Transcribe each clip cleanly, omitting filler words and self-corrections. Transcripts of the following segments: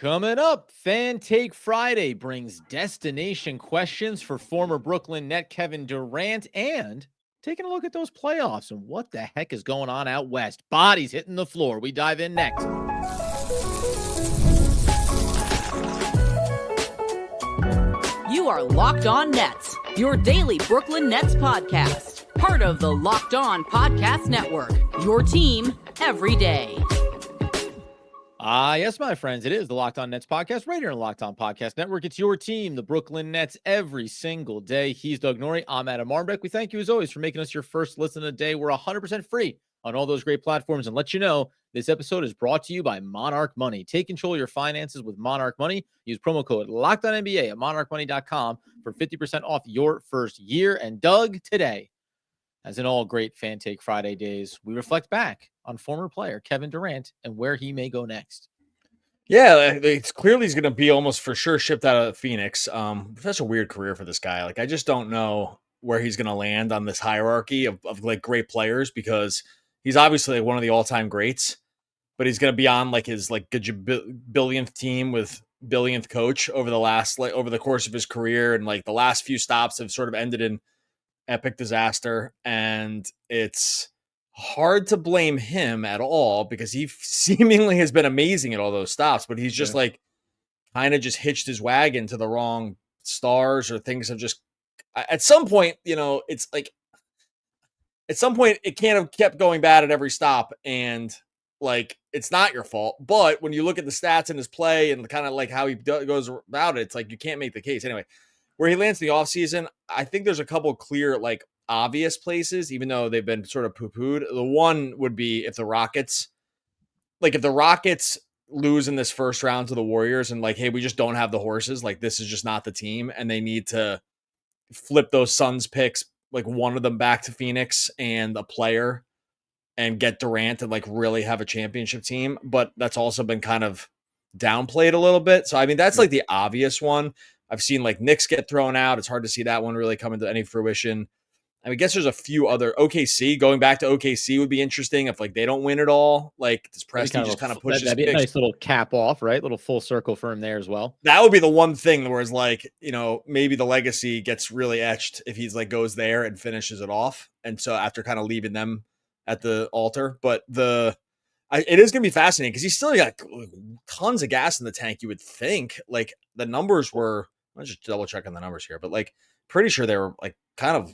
Coming up, Fan Take Friday brings destination questions for former Brooklyn Net Kevin Durant and taking a look at those playoffs and what the heck is going on out west. Bodies hitting the floor. We dive in next. You are Locked On Nets, your daily Brooklyn Nets podcast. Part of the Locked On Podcast Network, your team every day. Yes, my friends, it is the Locked On Nets podcast right here on Locked On Podcast Network. It's your team, the Brooklyn Nets, every single day. He's Doug Norrie. I'm Adam Armbeck. We thank you, as always, for making us your first listen of the day. We're 100% free on all those great platforms. And let you know, this episode is brought to you by Monarch Money. Take control of your finances with Monarch Money. Use promo code LOCKEDONNBA at monarchmoney.com for 50% off your first year. And Doug, today, as in all great Fan Take Friday days, we reflect back on former player Kevin Durant and where he may go next. Yeah, it's clearly he's going to be almost for sure shipped out of Phoenix. Such a weird career for this guy. Like, I just don't know where he's going to land on this hierarchy of like great players, because he's obviously like one of the all-time greats, but he's going to be on like his like billionth team with billionth coach over the course of his career, and like the last few stops have sort of ended in epic disaster, and it's hard to blame him at all because he seemingly has been amazing at all those stops, but he's just like kind of just hitched his wagon to the wrong stars, or things have just at some point, it's like at some point it can't have kept going bad at every stop, and like it's not your fault. But when you look at the stats in his play and kind of like how he goes about it, it's like you can't make the case. Anyway, where he lands in the offseason, I think there's a couple clear like obvious places, even though they've been sort of poo-pooed. The one would be if the Rockets lose in this first round to the Warriors and like, hey, we just don't have the horses, like this is just not the team, and they need to flip those Suns picks, like one of them back to Phoenix and a player, and get Durant and like really have a championship team. But that's also been kind of downplayed a little bit. So I mean, that's like the obvious one. I've seen like Knicks get thrown out. It's hard to see that one really come into any fruition. I guess there's a few other. OKC, going back to OKC would be interesting if like they don't win it all. Like, does Presti just kind of push his that'd be a nice little cap off, right? Little full circle for him there as well. That would be the one thing where it's like, maybe the legacy gets really etched if he's like goes there and finishes it off. And so after kind of leaving them at the altar, but it is going to be fascinating because he's still got tons of gas in the tank. You would think like the numbers were, I'm just double checking the numbers here, but like pretty sure they were like kind of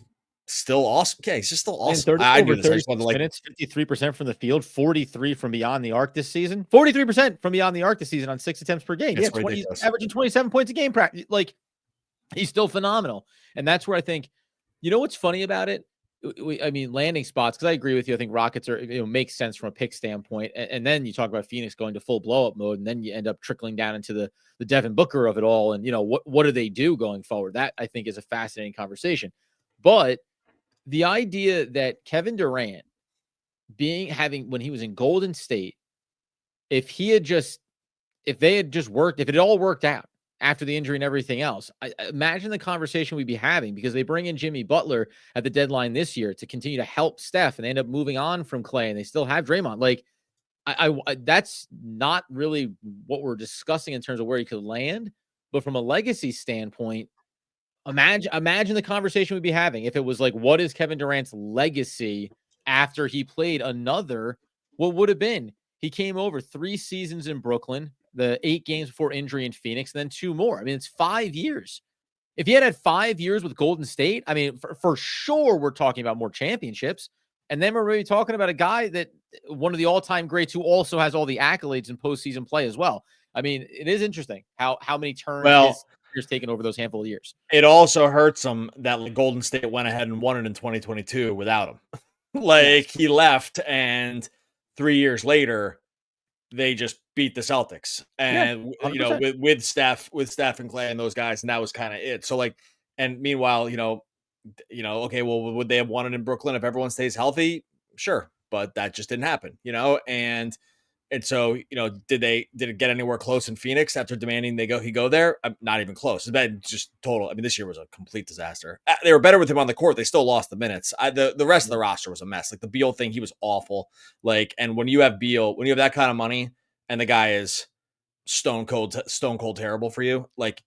still awesome. Okay, he's just still awesome. I knew this. I just wanted to like minutes, 53% from the field, 43 from beyond the arc this season. 43% from beyond the arc this season on 6 attempts per game. Yeah, he's averaging 27 points a game. Like, he's still phenomenal. And that's where I think, what's funny about it? Landing spots, because I agree with you. I think Rockets are, makes sense from a pick standpoint. And then you talk about Phoenix going to full blow up mode, and then you end up trickling down into the Devin Booker of it all. And, what do they do going forward? That I think is a fascinating conversation. But the idea that Kevin Durant when he was in Golden State, if it all worked out after the injury and everything else, I imagine the conversation we'd be having, because they bring in Jimmy Butler at the deadline this year to continue to help Steph, and they end up moving on from Clay, and they still have Draymond. Like, I that's not really what we're discussing in terms of where he could land, but from a legacy standpoint, Imagine the conversation we'd be having if it was like, what is Kevin Durant's legacy after he played what would have been? He came over 3 seasons in Brooklyn, the 8 games before injury in Phoenix, and then 2 more. I mean, it's 5 years. If he had 5 years with Golden State, I mean, for sure, we're talking about more championships. And then we're really talking about a guy that one of the all-time greats who also has all the accolades in postseason play as well. I mean, it is interesting how many turns his taken over those handful of years. It also hurts him that like Golden State went ahead and won it in 2022 without him. He left, and 3 years later, they just beat the Celtics, and with Steph and Clay and those guys, and that was kind of it. So like, and meanwhile, okay, well, would they have won it in Brooklyn if everyone stays healthy? Sure, but that just didn't happen, And so, did it get anywhere close in Phoenix after demanding he go there? Not even close. It's been just total. I mean, this year was a complete disaster. They were better with him on the court. They still lost the minutes. The rest of the roster was a mess. Like the Beal thing, he was awful. Like, and when you have Beal, when you have that kind of money, and the guy is stone cold terrible for you, like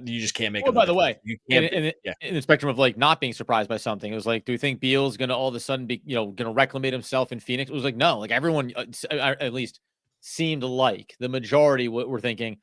you just can't make Well, them the by the difference. way, You in can't be, in yeah. in the spectrum of like not being surprised by something, it was like, do we think Beal's gonna all of a sudden be, gonna reclimate himself in Phoenix? It was like, no, like everyone, at least seemed like the majority were thinking,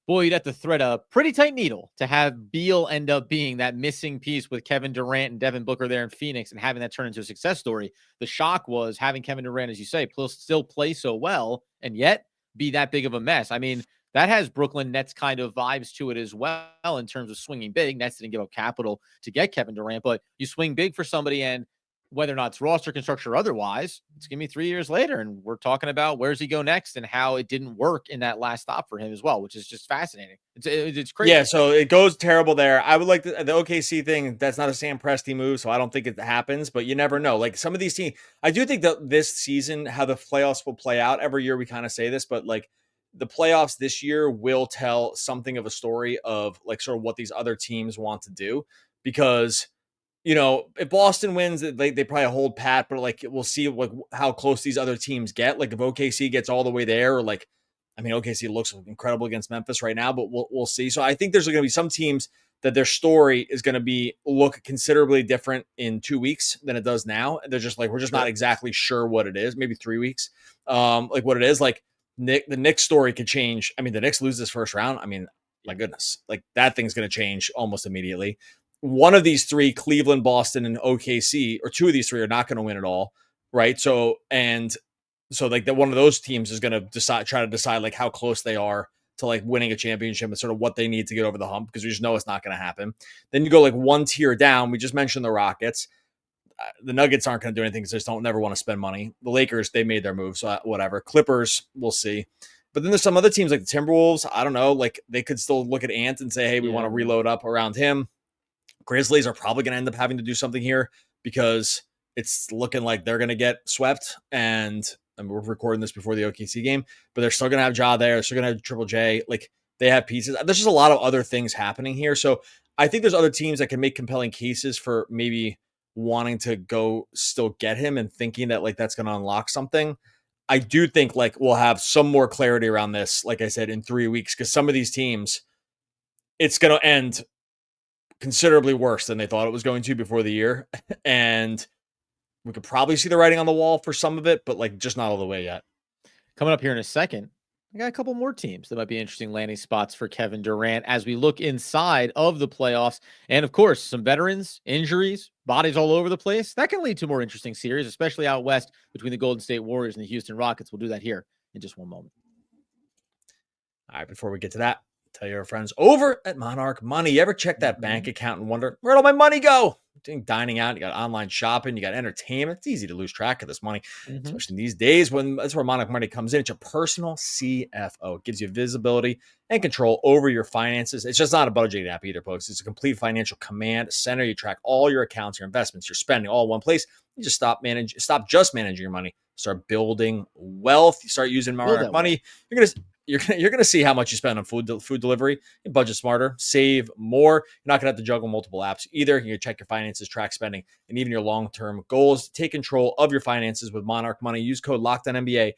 boy, you'd have to thread a pretty tight needle to have Beal end up being that missing piece with Kevin Durant and Devin Booker there in Phoenix and having that turn into a success story. The shock was having Kevin Durant, as you say, still play so well and yet be that big of a mess. I mean, that has Brooklyn Nets kind of vibes to it as well in terms of swinging big. Nets didn't give up capital to get Kevin Durant, but you swing big for somebody, and whether or not it's roster construction or otherwise, it's going to be 3 years later, and we're talking about where's he go next and how it didn't work in that last stop for him as well, which is just fascinating. It's crazy. Yeah, so it goes terrible there. I would like the OKC thing. That's not a Sam Presti move, so I don't think it happens. But you never know. Like some of these teams, I do think that this season, how the playoffs will play out. Every year we kind of say this, but like the playoffs this year will tell something of a story of like sort of what these other teams want to do. Because if Boston wins, they probably hold pat. But like we'll see like how close these other teams get. Like if OKC gets all the way there, or like. I mean, OKC looks incredible against Memphis right now, but we'll see. So I think there's going to be some teams that their story is going to look considerably different in 2 weeks than it does now. They're just like, we're just not exactly sure what it is. Maybe 3 weeks, like what it is. Like the Knicks story could change. I mean, the Knicks lose this first round. I mean, my goodness, like that thing's going to change almost immediately. One of these three, Cleveland, Boston, and OKC, or two of these three are not going to win at all, right? So like that one of those teams is going to try to decide like how close they are to like winning a championship and sort of what they need to get over the hump, because we just know it's not going to happen. Then you go like one tier down. We just mentioned the Rockets. The Nuggets aren't going to do anything because they just don't never want to spend money. The Lakers, they made their move, so whatever. Clippers, we'll see. But then there's some other teams like the Timberwolves. I don't know. Like they could still look at Ant and say, hey, we want to reload up around him. Grizzlies are probably going to end up having to do something here because it's looking like they're going to get swept. And we're recording this before the OKC game, but they're still going to have Ja there. They're still going to have Triple J. Like they have pieces. There's just a lot of other things happening here. So I think there's other teams that can make compelling cases for maybe wanting to go still get him and thinking that like that's going to unlock something. I do think like we'll have some more clarity around this, like I said, in 3 weeks, because some of these teams, it's going to end considerably worse than they thought it was going to before the year. And we could probably see the writing on the wall for some of it, but like just not all the way yet. Coming up here in a second, I got a couple more teams that might be interesting landing spots for Kevin Durant as we look inside of the playoffs. And of course, some veterans, injuries, bodies all over the place. That can lead to a more interesting series, especially out west between the Golden State Warriors and the Houston Rockets. We'll do that here in just one moment. All right, before we get to that, tell your friends over at Monarch Money. You ever check that bank account and wonder, where'd all my money go? Doing dining out, you got online shopping, you got entertainment. It's easy to lose track of this money, especially these days when that's where Monarch Money comes in. It's your personal CFO. It gives you visibility and control over your finances. It's just not a budgeting app either, folks. It's a complete financial command center. You track all your accounts, your investments, your spending all in one place. You just stop just managing your money. Start building wealth. You start using Monarch Money. You're gonna see how much you spend on food delivery. You budget smarter, save more. You're not gonna have to juggle multiple apps either. You can check your finances, track spending, and even your long-term goals. Take control of your finances with Monarch Money. Use code LOCKEDONNBA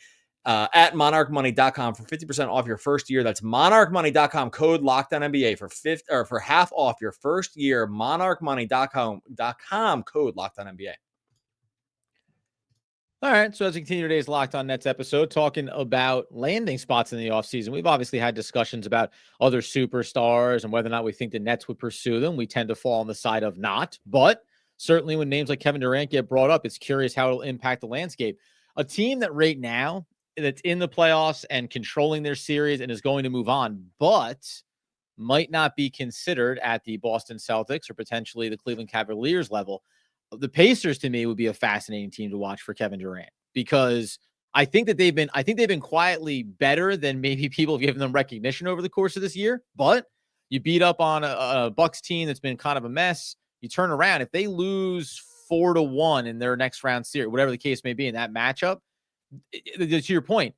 at monarchmoney.com for 50% off your first year. That's monarchmoney.com, code LOCKEDONNBA for half off your first year. Monarchmoney.com, code LOCKEDONNBA. All right, so as we continue today's Locked On Nets episode, talking about landing spots in the offseason, we've obviously had discussions about other superstars and whether or not we think the Nets would pursue them. We tend to fall on the side of not, but certainly when names like Kevin Durant get brought up, it's curious how it'll impact the landscape. A team that right now that's in the playoffs and controlling their series and is going to move on, but might not be considered at the Boston Celtics or potentially the Cleveland Cavaliers level. The Pacers to me would be a fascinating team to watch for Kevin Durant, because I think they've been quietly better than maybe people have given them recognition over the course of this year. But you beat up on a Bucks team that's been kind of a mess. You turn around, if they lose 4-1 in their next round series, whatever the case may be in that matchup, to your point,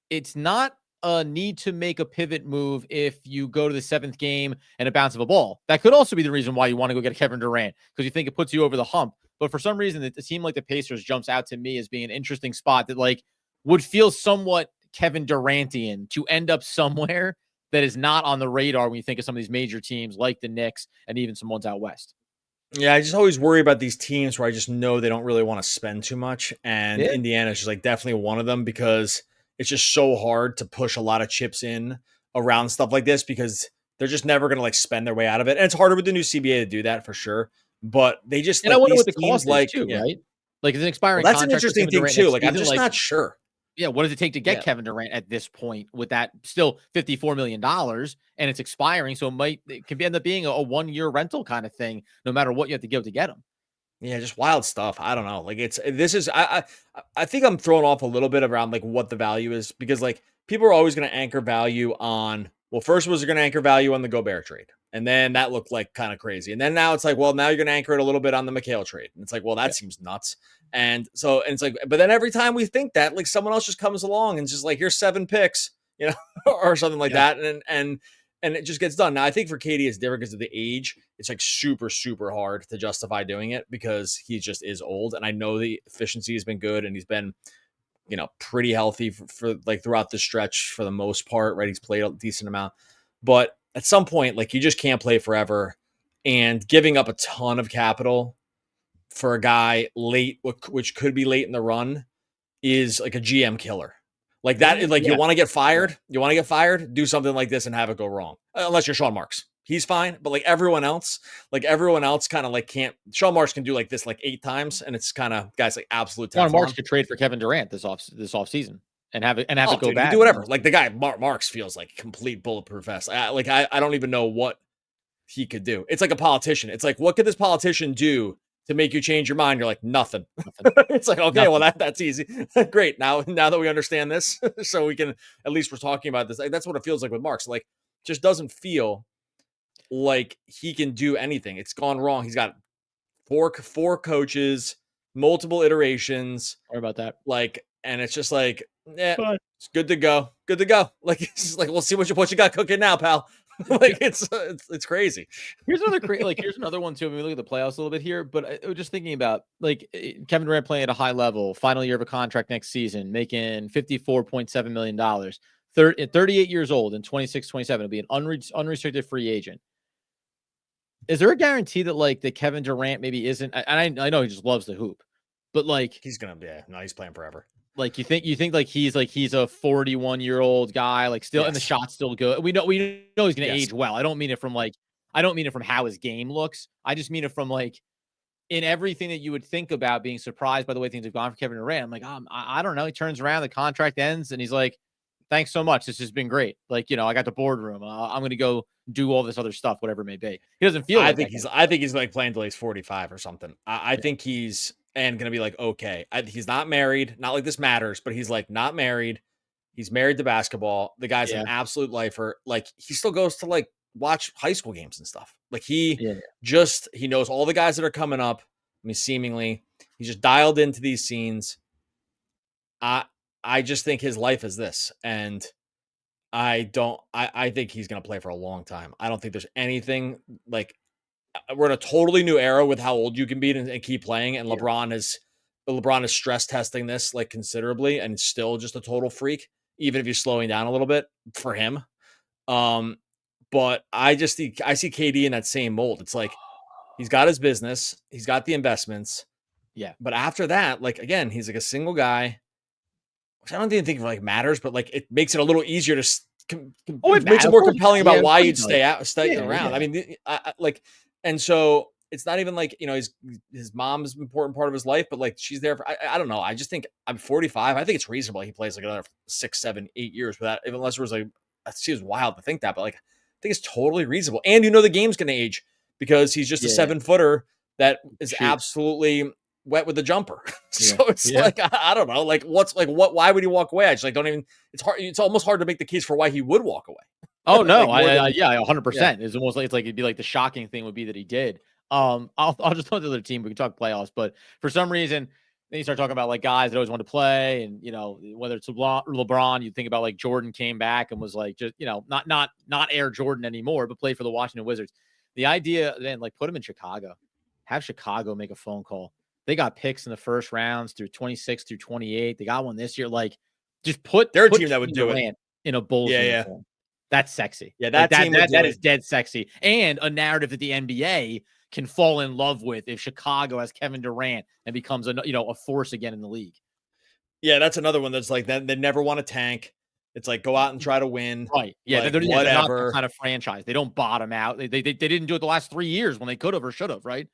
it's not a need to make a pivot move if you go to the seventh game and a bounce of a ball. That could also be the reason why you want to go get Kevin Durant, because you think it puts you over the hump. But for some reason, a team like the Pacers jumps out to me as being an interesting spot that like would feel somewhat Kevin Durantian to end up somewhere that is not on the radar when you think of some of these major teams like the Knicks and even some ones out west. Yeah, I just always worry about these teams where I just know they don't really want to spend too much. And Yeah. Indiana is just like definitely one of them because it's just so hard to push a lot of chips in around stuff like this because they're just never going to like spend their way out of it. And it's harder with the new CBA to do that for sure. But they just And I like wonder these what the teams cost is like, too, yeah. right? Like it's an Well, expiring that's an contract for interesting Kevin thing Durant too. next Like I'm season. just not sure. Yeah, what does it take to get Yeah. Kevin Durant at this point with that still $54 million and it's expiring? So it could end up being a 1-year rental kind of thing, no matter what you have to give to get him. Yeah, just wild stuff. I don't know. Like I think I'm thrown off a little bit around like what the value is because like people are always going to anchor value on well, first was going to anchor value on the Gobert trade. And then that looked like kind of crazy. And then now it's like, well, now you're going to anchor it a little bit on the McHale trade. And it's like, well, that seems nuts. And it's like, but then every time we think that, like someone else just comes along and just like, here's 7 picks, or something like that. And it just gets done. Now, I think for KD, it's different because of the age. It's like super, super hard to justify doing it because he just is old. And I know the efficiency has been good and he's been, pretty healthy for like throughout the stretch for the most part, right? He's played a decent amount. But at some point, like you just can't play forever. And giving up a ton of capital for a guy late, which could be late in the run, is like a GM killer. Like that is like you want to get fired. You want to get fired. Do something like this and have it go wrong. Unless you're Sean Marks, he's fine. But like everyone else kind of like can't. Sean Marks can do like this like 8 times, and it's kind of guys like absolute. Sean Marks could trade for Kevin Durant this off season and have it go bad. Do whatever. Like the guy Marks feels like complete bulletproof vest. I don't even know what he could do. It's like a politician. It's like what could this politician do to make you change your mind? You're like nothing. It's like, okay, well that's easy. Great. Now that we understand this, so we can at least we're talking about this. Like, that's what it feels like with Marks. Like just doesn't feel like he can do anything. It's gone wrong. He's got four coaches, multiple iterations. Sorry about that. Like, and it's just like, it's good to go. Good to go. Like it's just like we'll see what you got cooking now, pal. Like it's crazy. Here's another one too. I mean, we look at the playoffs a little bit here, but I was just thinking about like Kevin Durant playing at a high level, final year of a contract next season, making $54.7 million, 38 years old and 26, 27. It'll be an unrestricted free agent. Is there a guarantee that like the Kevin Durant maybe isn't? And I know he just loves the hoop, but like he's gonna he's playing forever. Like you think like he's a 41-year-old guy, like still, and the shot's still good. We know he's going to age well. I don't mean it from how his game looks. I just mean it from like in everything that you would think about being surprised by the way things have gone for Kevin Durant. I'm like, I don't know. He turns around, the contract ends, and he's like, thanks so much. This has been great. Like, I got the boardroom. I'm going to go do all this other stuff, whatever it may be. He doesn't feel. I think he's like playing till he's 45 or something. I think he's. And gonna be like, okay, he's not married. Not like this matters, but he's like not married. He's married to basketball. The guy's an absolute lifer. Like he still goes to like watch high school games and stuff. Like he knows all the guys that are coming up. I mean, seemingly he's just dialed into these scenes. I just think his life is this, and I think he's gonna play for a long time. I don't think there's anything like. We're in a totally new era with how old you can be and keep playing. And LeBron is stress testing this like considerably and still just a total freak, even if you're slowing down a little bit for him. But I see KD in that same mold. It's like, he's got his business, he's got the investments. Yeah. But after that, like, again, he's like a single guy, which I don't even think like matters, but like, it makes it a little easier to, it makes it more compelling about why you'd stay around. I mean, and so it's not even like, his mom's an important part of his life, but like she's there for, I don't know. I just think I'm 45. I think it's reasonable. He plays like another 6, 7, 8 years without, unless there was like, it seems wild to think that, but like, I think it's totally reasonable. And the game's going to age because he's just a 7-footer that is absolutely wet with the jumper. So it's like, I don't know, like why would he walk away? I just like, don't even, it's hard. It's almost hard to make the case for why he would walk away. Oh no, 100%. It's almost like it'd be like the shocking thing would be that he did. I'll just talk to the other team. We can talk playoffs, but for some reason, then you start talking about like guys that always want to play, and whether it's LeBron, you think about like Jordan came back and was like just not Air Jordan anymore, but played for the Washington Wizards. The idea then like put him in Chicago, have Chicago make a phone call. They got picks in the first rounds through 26 through 28. They got one this year. Like Just put They're a team that Kevin would do it. Durant in a Bulls Yeah, yeah. uniform. That's sexy. Yeah, Like that team would do that it. is dead sexy. And a narrative that the NBA can fall in love with if Chicago has Kevin Durant and becomes a force again in the league. Yeah, that's another one that's like that. They never want to tank. It's like go out and try to win. Right. Yeah, Like they're not that whatever. kind of franchise. They don't bottom out. They didn't do it the last 3 years when they could have or should have, right?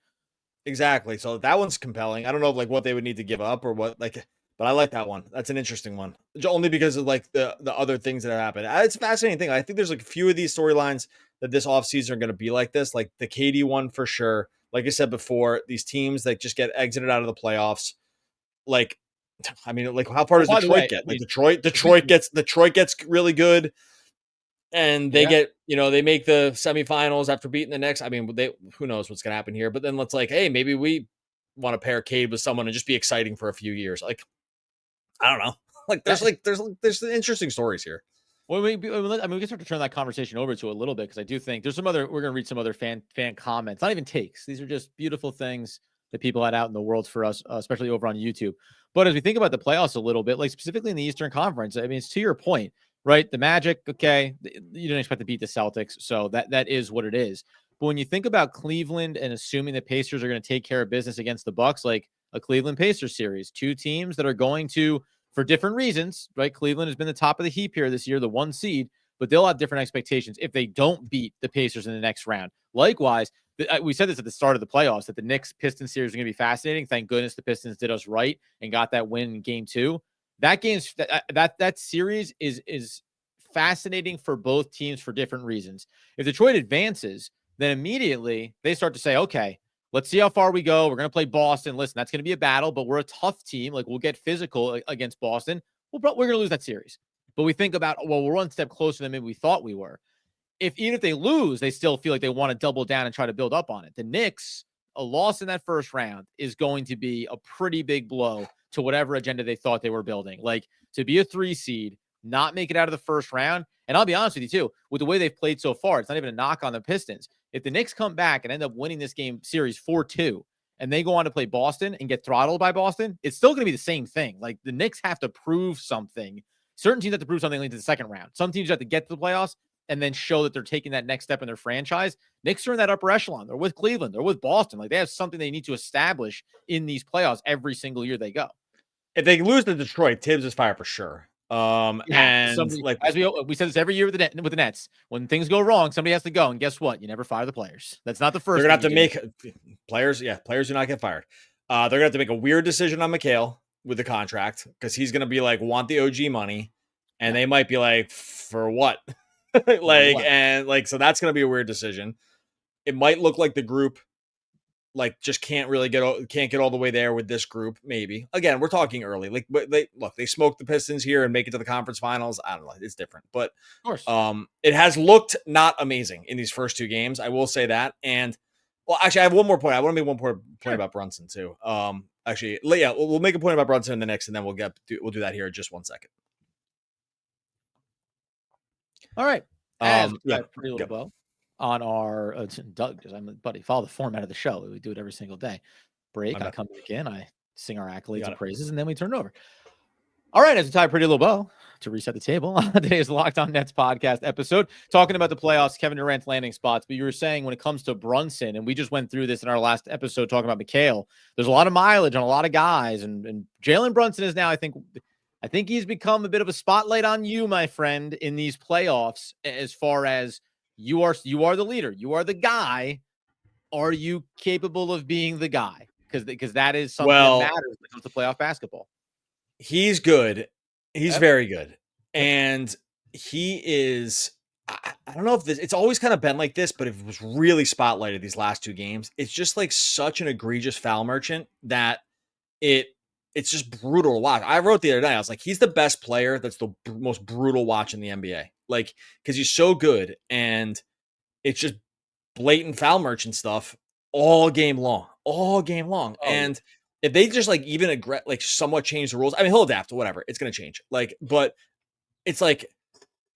Exactly. So that one's compelling. I don't know like what they would need to give up or what like, but I like that one. That's an interesting one. Only because of like the other things that have happened. It's a fascinating thing. I think there's like a few of these storylines that this offseason are going to be like this, like the KD one for sure. Like I said before, these teams that just get exited out of the playoffs. Like, I mean, like how far does Detroit get? Like Detroit gets really good. And they get, they make the semifinals after beating the Knicks. I mean, who knows what's going to happen here? But then let's like, hey, maybe we want to pair Cade with someone and just be exciting for a few years. Like, I don't know. Like, there's interesting stories here. Well, we can start to turn that conversation over to a little bit because I do think there's we're going to read some other fan comments, not even takes. These are just beautiful things that people had out in the world for us, especially over on YouTube. But as we think about the playoffs a little bit, like specifically in the Eastern Conference, I mean, it's to your point. Right, the Magic, okay, you didn't expect to beat the Celtics, so that is what it is. But when you think about Cleveland and assuming the Pacers are going to take care of business against the Bucks, like a Cleveland Pacers series, two teams that are going to, for different reasons, right? Cleveland has been the top of the heap here this year, the 1 seed, but they'll have different expectations if they don't beat the Pacers in the next round. Likewise, we said this at the start of the playoffs that the Knicks-Pistons series are going to be fascinating. Thank goodness the Pistons did us right and got that win in Game 2. That series is fascinating for both teams for different reasons. If Detroit advances, then immediately they start to say, okay, let's see how far we go. We're going to play Boston. Listen, that's going to be a battle, but we're a tough team. Like we'll get physical against Boston. We're going to lose that series. But we think about, well, we're one step closer than maybe we thought we were. Even if they lose, they still feel like they want to double down and try to build up on it. The Knicks, a loss in that first round is going to be a pretty big blow to whatever agenda they thought they were building. Like to be a 3 seed, not make it out of the first round. And I'll be honest with you too, with the way they've played so far, it's not even a knock on the Pistons. If the Knicks come back and end up winning this game series 4-2, and they go on to play Boston and get throttled by Boston, it's still going to be the same thing. Like the Knicks have to prove something. Certain teams have to prove something into the second round. Some teams have to get to the playoffs and then show that they're taking that next step in their franchise. Knicks are in that upper echelon. They're with Cleveland. They're with Boston. Like they have something they need to establish in these playoffs every single year they go. If they lose to Detroit, Tibbs is fired for sure. Like as we said this every year with the Nets, when things go wrong, somebody has to go. And guess what? You never fire the players. That's not the first. They're gonna have to make players. Yeah, players do not get fired. They're gonna have to make a weird decision on McHale with the contract because he's gonna be like want the OG money, and they might be like for what, so that's gonna be a weird decision. It might look like the group like just can't get all the way there with this group. Maybe again, we're talking early. Like, but they smoked the Pistons here and make it to the conference finals. I don't know. It's different, but of course, it has looked not amazing in these first 2 games. I will say that. And well, actually, I have one more point. I want to make one point about Brunson too. Actually, yeah, we'll make a point about Brunson in the next, and then we'll do that here in just 1 second. All right. Pretty little bow. On our Doug, because I'm buddy, follow the format of the show. We do it every single day. Break, I come back in, I sing our accolades and praises, and then we turn it over. All right, as we tie a pretty little bow to reset the table on today's Locked On Nets podcast episode, talking about the playoffs, Kevin Durant's landing spots. But you were saying when it comes to Brunson, and we just went through this in our last episode talking about McHale, there's a lot of mileage on a lot of guys, and Jalen Brunson is now, I think he's become a bit of a spotlight on you, my friend, in these playoffs as far as you are the leader. You are the guy. Are you capable of being the guy? Because that is something that matters when it comes to playoff basketball. He's good. He's very good. And he is, I don't know if it's always kind of been like this, but it was really spotlighted these last 2 games. It's just like such an egregious foul merchant that it's just brutal to watch. I wrote the other day, I was like, he's the best player that's the most brutal watch in the NBA. Like, because he's so good, and it's just blatant foul merchant stuff all game long. And if they just like even somewhat change the rules, I mean, he'll adapt to whatever. It's going to change. Like, but it's like,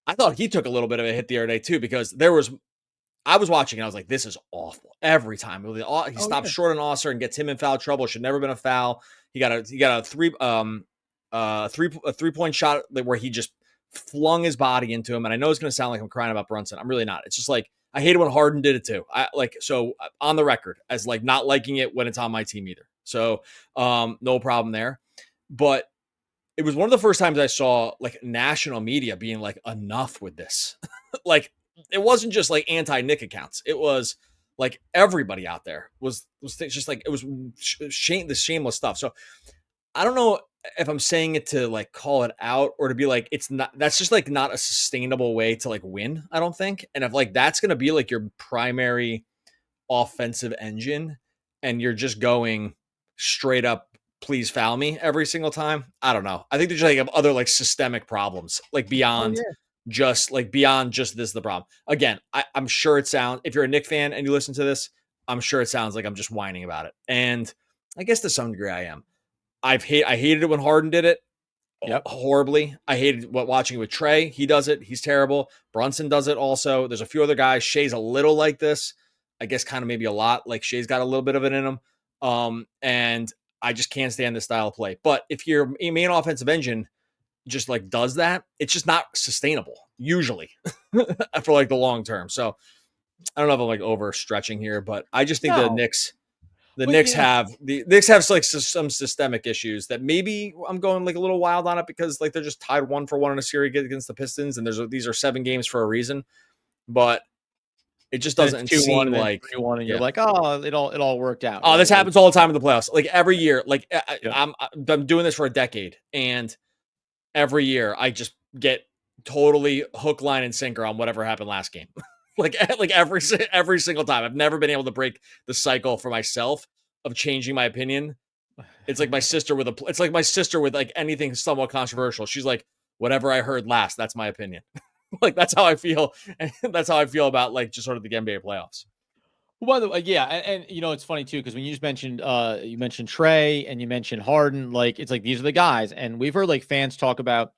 I thought he took a little bit of a hit the other day too, because I was watching and I was like, this is awful every time. He stops short on Osser and gets him in foul trouble. Should never been a foul. He got a 3. a 3-point shot where he just flung his body into him. And I know it's going to sound like I'm crying about Brunson. I'm really not. It's just like, I hated when Harden did it too. So on the record as like not liking it when it's on my team either. So no problem there. But it was one of the first times I saw like national media being like, enough with this. Like, it wasn't just like anti-Nick accounts. It was like everybody out there was just like, it was this shameless stuff. So I don't know if I'm saying it to like call it out or to be like, it's not, that's just like not a sustainable way to like win, I don't think. And if like, that's going to be like your primary offensive engine and you're just going straight up, please foul me every single time. I don't know. I think there's like other like systemic problems, like beyond just this, the problem. Again, I'm sure it sounds, if you're a Knick fan and you listen to this, I'm sure it sounds like I'm just whining about it. And I guess to some degree I am. I hated it when Harden did it. Horribly. I hated watching it with Trey. He does it. He's terrible. Brunson does it also. There's a few other guys. Shea's a little like this. I guess kind of maybe a lot. Like Shea's got a little bit of it in him. And I just can't stand this style of play. But if your main offensive engine just like does that, it's just not sustainable usually for like the long term. So I don't know if I'm like overstretching here, but I just think the Knicks have like some systemic issues that maybe I'm going like a little wild on it because like they're just tied 1-1 in a series against the Pistons, and these are 7 games for a reason, but it just doesn't seem like 3-1 and you're like, oh, it all worked out. Oh, this happens all the time in the playoffs. Like every year, like I'm doing this for a decade, and every year I just get totally hook, line, and sinker on whatever happened last game. like every single time. I've never been able to break the cycle for myself of changing my opinion. It's like my sister with like anything somewhat controversial. She's like, whatever I heard last, that's my opinion. Like that's how I feel. And that's how I feel about like just sort of the NBA playoffs. Well, by the way, yeah, and you know it's funny too because when you just mentioned you mentioned Trey and you mentioned Harden, like it's like these are the guys, and we've heard like fans talk about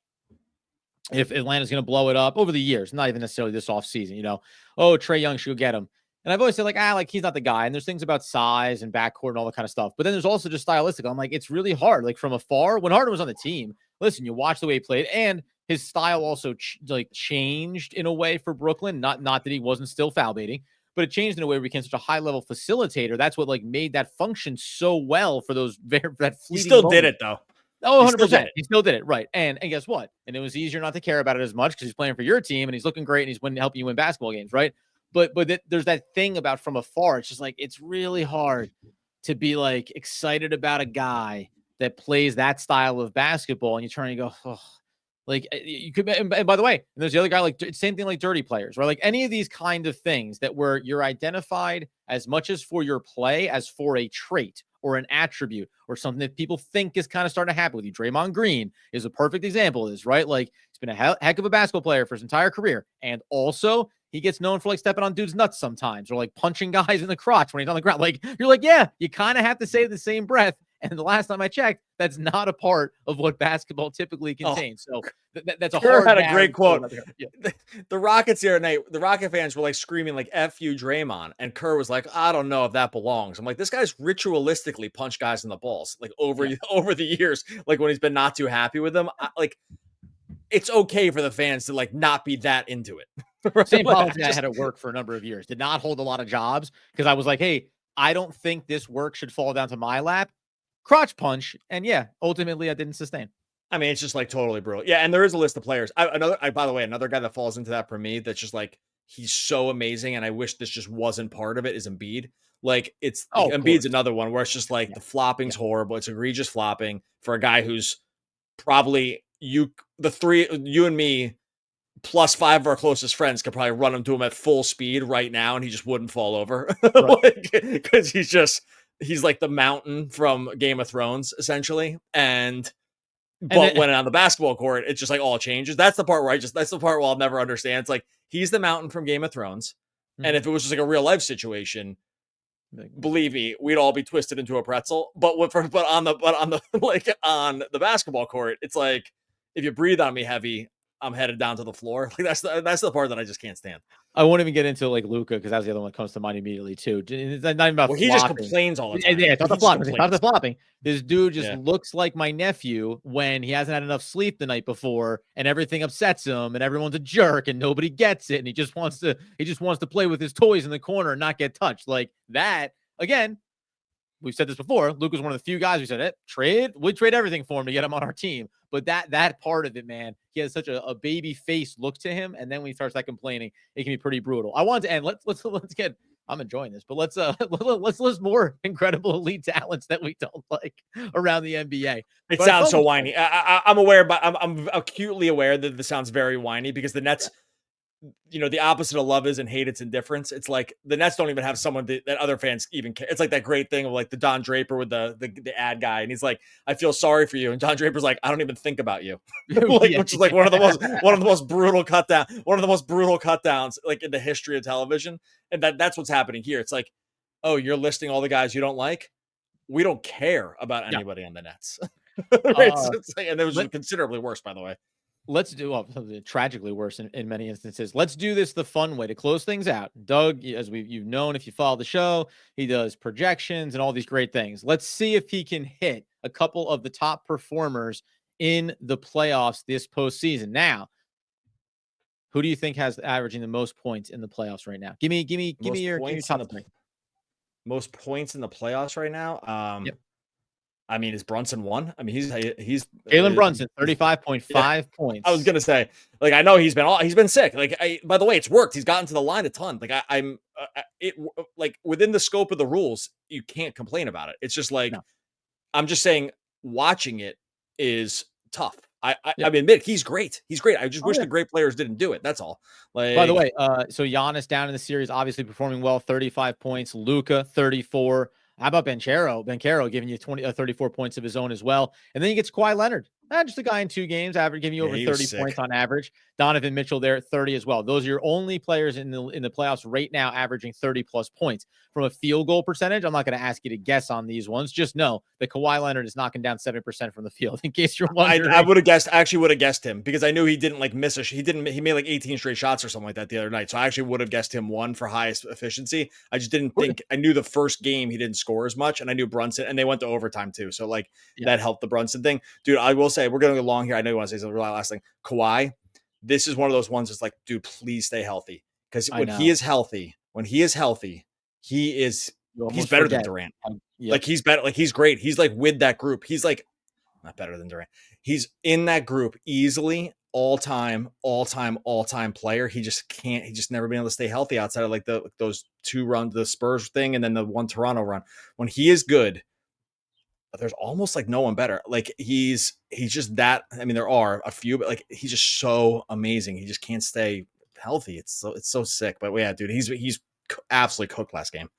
if Atlanta's going to blow it up over the years, not even necessarily this offseason, you know, oh, Trey Young should go get him. And I've always said like he's not the guy. And there's things about size and backcourt and all that kind of stuff. But then there's also just stylistic. I'm like, it's really hard. Like from afar, when Harden was on the team, listen, you watch the way he played and his style also changed in a way for Brooklyn. Not that he wasn't still foul baiting, but it changed in a way where he became such a high level facilitator. That's what like made that function so well for that fleeting He still moment. did it though. Oh, 100%. He still did it. Right. And guess what? And it was easier not to care about it as much because he's playing for your team and he's looking great and he's helping you win basketball games. Right. But there's that thing about from afar. It's just like, it's really hard to be like excited about a guy that plays that style of basketball. And you turn and you go, oh, like you could, and by the way, and there's the other guy, like same thing, like dirty players, right? Like any of these kind of things that where you're identified as much as for your play as for a trait or an attribute or something that people think is kind of starting to happen with you. Draymond Green is a perfect example of this, right? Like he's been a heck of a basketball player for his entire career. And also he gets known for like stepping on dudes' nuts sometimes or like punching guys in the crotch when he's on the ground. Like you're like, yeah, you kind of have to say the same breath. And the last time I checked, that's not a part of what basketball typically contains. So that's a Kerr hard. Had a great quote. The Rockets the other night, the Rocket fans were like screaming like "F you, Draymond," and Kerr was like, "I don't know if that belongs." I'm like, this guy's ritualistically punched guys in the balls like over the years. Like when he's been not too happy with them, like it's okay for the fans to like not be that into it. Right? Same policy I had at work for a number of years. Did not hold a lot of jobs because I was like, hey, I don't think this work should fall down to my lap. Crotch punch, and yeah, ultimately I didn't sustain. I mean, it's just like totally brutal. Yeah, and there is a list of players. By the way, another guy that falls into that for me that's just like he's so amazing, and I wish this just wasn't part of it is Embiid. Like Embiid's another one where it's just like the flopping's horrible. It's egregious flopping for a guy who's probably you and me plus 5 of our closest friends could probably run him to him at full speed right now, and he just wouldn't fall over because he's like the mountain from Game of Thrones, essentially. But when on the basketball court, it's just like all changes. That's the part where that's the part where I'll never understand. It's like, he's the mountain from Game of Thrones. Mm-hmm. And if it was just like a real life situation, believe me, we'd all be twisted into a pretzel. But on the basketball court, it's like, if you breathe on me heavy, I'm headed down to the floor. Like that's the part that I just can't stand. I won't even get into like Luca because that's the other one that comes to mind immediately too. It's not even about Well, he just flopping. complains all the Yeah, time. it's not He the just flopping. It's not complains. the flopping. This dude just Yeah. looks like my nephew when he hasn't had enough sleep the night before, and everything upsets him, and everyone's a jerk, and nobody gets it, and he just wants to play with his toys in the corner and not get touched. Like that again. We've said this before. Luke was one of the few guys we said, we'd trade everything for him to get him on our team. But that part of it, man, he has such a baby face look to him. And then when he starts that complaining, it can be pretty brutal. I wanted to end. Let's get. I'm enjoying this, but let's list more incredible elite talents that we don't like around the NBA. It But sounds so whiny. I'm aware, but I'm acutely aware that this sounds very whiny because the Nets, the opposite of love is and hate, it's indifference. It's like the Nets don't even have someone that other fans even care. It's like that great thing of like the Don Draper with the ad guy, and he's like, "I feel sorry for you," and Don Draper's like, "I don't even think about you," like, which is like one of the most brutal cutdowns like in the history of television, and that's what's happening here. It's like, oh, you're listing all the guys you don't like. We don't care about anybody on the Nets. It's like, and it was considerably worse, by the way. Let's do something tragically worse in many instances. Let's do this the fun way to close things out. Doug, as you've known, if you follow the show, he does projections and all these great things. Let's see if he can hit a couple of the top performers in the playoffs this postseason. Now, who do you think has averaging the most points in the playoffs right now? Give me your top three. Most points in the playoffs right now. Yep. I mean, is Brunson one? I mean, he's Jalen Brunson, 35.5 points. I was gonna say, like, I know he's been sick. Like, by the way, it's worked. He's gotten to the line a ton. Like, I'm like within the scope of the rules, you can't complain about it. It's just like, no. I'm just saying, watching it is tough. I admit he's great. He's great. I just wish the great players didn't do it. That's all. Like, by the way, so Giannis down in the series, obviously performing well, 35 points. Luka, 34. How about Banchero? Banchero giving you 34 points of his own as well. And then you get Kawhi Leonard. Just a guy in 2 games, giving you over 30 points on average. Donovan Mitchell there, 30 as well. Those are your only players in the playoffs right now averaging 30-plus points. From a field goal percentage, I'm not going to ask you to guess on these ones. Just know that Kawhi Leonard is knocking down 7% from the field, in case you're wondering. I would have guessed. I actually would have guessed him because I knew he didn't like miss he made like 18 straight shots or something like that the other night. So I actually would have guessed him 1 for highest efficiency. I just didn't think. I knew the first game he didn't score as much, and I knew Brunson, and they went to overtime too. So like that helped the Brunson thing. Dude, I will say we're going to go long here. I know you want to say something. Really last thing, Kawhi. This is one of those ones that's like, dude, please stay healthy. Because when he is healthy, he's better than Durant. Like he's better. Like he's great. He's like with that group. He's like not better than Durant. He's in that group easily all-time player. He just never been able to stay healthy outside of like those 2 runs, the Spurs thing, and then the 1 Toronto run. When he is good, there's almost like no one better. Like he's just that. I mean, there are a few, but like he's just so amazing. He just can't stay healthy. It's so sick. But yeah, dude, he's absolutely cooked last game.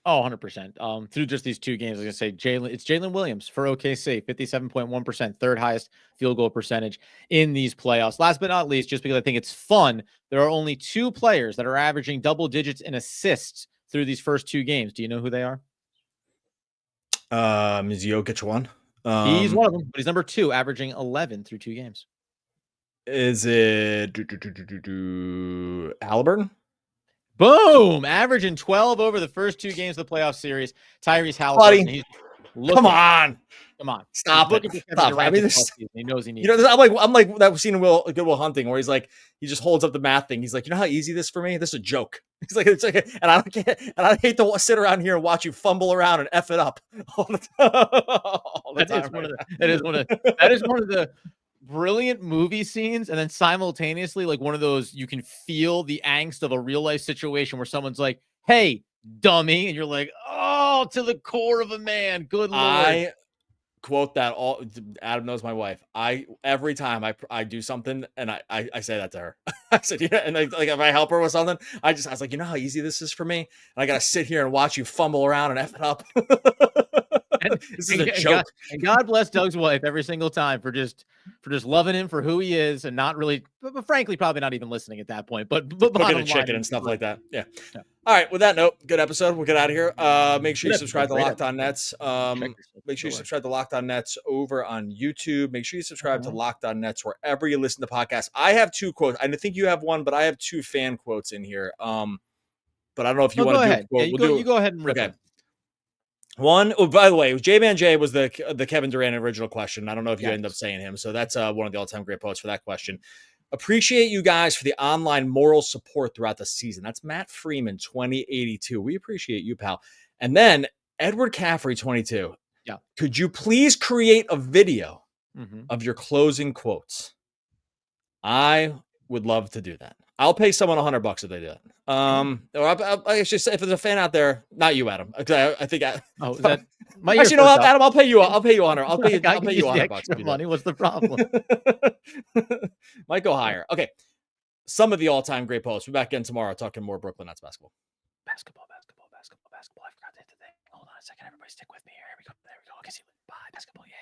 Oh, 100%. Through just these 2 games, I was going to say it's Jalen Williams for OKC, 57.1%, 3rd highest field goal percentage in these playoffs. Last but not least, just because I think it's fun, there are only 2 players that are averaging double digits in assists through these first 2 games. Do you know who they are? Is Jokic one? He's one of them, but he's number 2, averaging 11 through 2 games. Is it Halliburton? Boom! Averaging 12 over the first 2 games of the playoff series. Tyrese Halliburton. Come on. Stop it. Stop. I mean, he knows he needs. I'm like that scene in Good Will Hunting where he's like, he just holds up the math thing. He's like, you know how easy this is for me? This is a joke. He's like, it's like, and I hate to sit around here and watch you fumble around and F it up all the time. That is one of the brilliant movie scenes, and then simultaneously like one of those you can feel the angst of a real life situation where someone's like, hey, dummy, and you're like, oh, to the core of a man. Good Lord. I quote that all. Adam knows my wife. Every time I do something and I say that to her. I said, yeah, and like if I help her with something, I was like, you know how easy this is for me, and I gotta sit here and watch you fumble around and F it up. This is a joke. And God bless Doug's wife every single time for just loving him for who he is and not really, but frankly, probably not even listening at that point. But cooking a chicken and stuff like that. Yeah. All right. With that note, good episode. We'll get out of here. Make sure you subscribe to Locked On Nets. Make sure you subscribe to Locked On Nets over on YouTube. Make sure you subscribe to Locked On Nets wherever you listen to podcasts. I have 2 quotes. I think you have one, but I have 2 fan quotes in here. But I don't know if you want to do a quote. You go ahead and rip it. One, oh, by the way, J-Man J was the Kevin Durant original question. I don't know if you end up saying him. So that's one of the all-time great posts for that question. Appreciate you guys for the online moral support throughout the season. That's Matt Freeman, 2082. We appreciate you, pal. And then Edward Caffrey, 22. Yeah. Could you please create a video of your closing quotes? I would love to do that. I'll pay someone $100 if they do it. Or I actually say, if there's a fan out there, not you, Adam. I think is that my actually, no, Adam, I'll pay you. I'll pay you $100. I'll pay you $100. Money. What's the problem? Might go higher. Okay. Some of the all-time great posts. We'll be back again tomorrow talking more Brooklyn Nets basketball. Basketball. I forgot to hit the thing. Hold on a second. Everybody stick with me here. Here we go. There we go. Okay, see you. Bye. Basketball. Yeah.